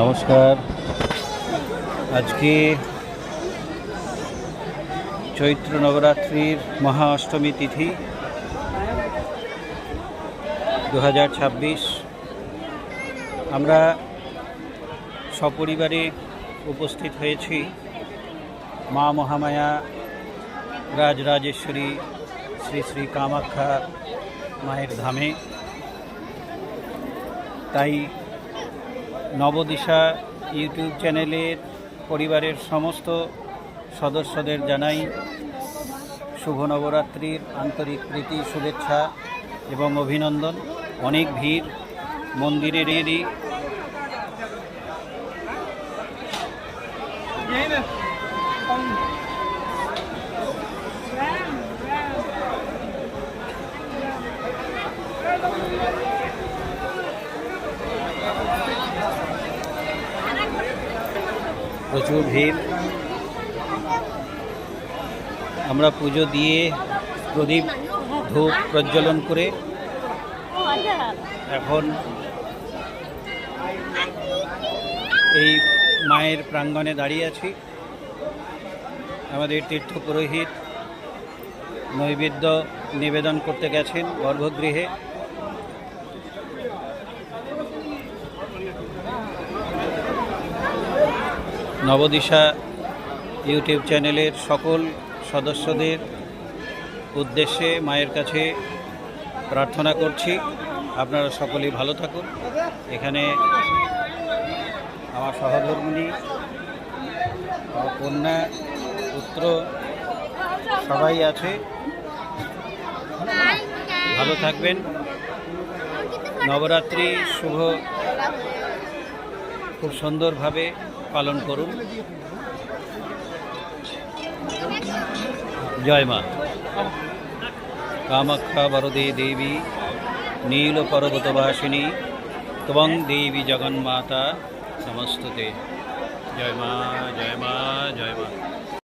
নমস্কার। আজকে চৈত্র নবরাত্রির মহা অষ্টমী তিথি 2026। আমরা সপরিবারে উপস্থিত হয়েছি মা মহামায়া রাজরাজেশ্বরী শ্রী শ্রী কামাখ্যা মায়ের ধামে। তাই নবদিশা ইউটিউব চ্যানেলের পরিবারের সমস্ত সদস্যদের জানাই শুভ নবরাত্রির আন্তরিক প্রীতি, শুভেচ্ছা এবং অভিনন্দন। অনেক ভিড় মন্দিরেরই। প্রচুর ভিড়। আমরা পুজো দিয়ে প্রদীপ ধূপ প্রজ্বলন করে এখন এই মায়ের প্রাঙ্গণে দাঁড়িয়ে আছি। আমাদের তীর্থ পুরোহিত নৈবেদ্য নিবেদন করতে গেছেন গর্ভগৃহে। নবদিশা ইউটিউব চ্যানেলের সকল সদস্যদের উদ্দেশ্যে মায়ের কাছে প্রার্থনা করছি, আপনারা সকলেই ভালো থাকুন। এখানে আমার সহধর্মিণী, আমার কন্যা, পুত্র সবাই আছে। ভালো থাকবেন। নবরাত্রি শুভ খুব সুন্দরভাবে পালন করুন। জয় মা কামাখ্যা বরদে দেবী নীল পর্বতবাসিনী ত্বং দেবী জগন্মাতা নমস্তুতে। জয় মা, জয় মা, জয় মা।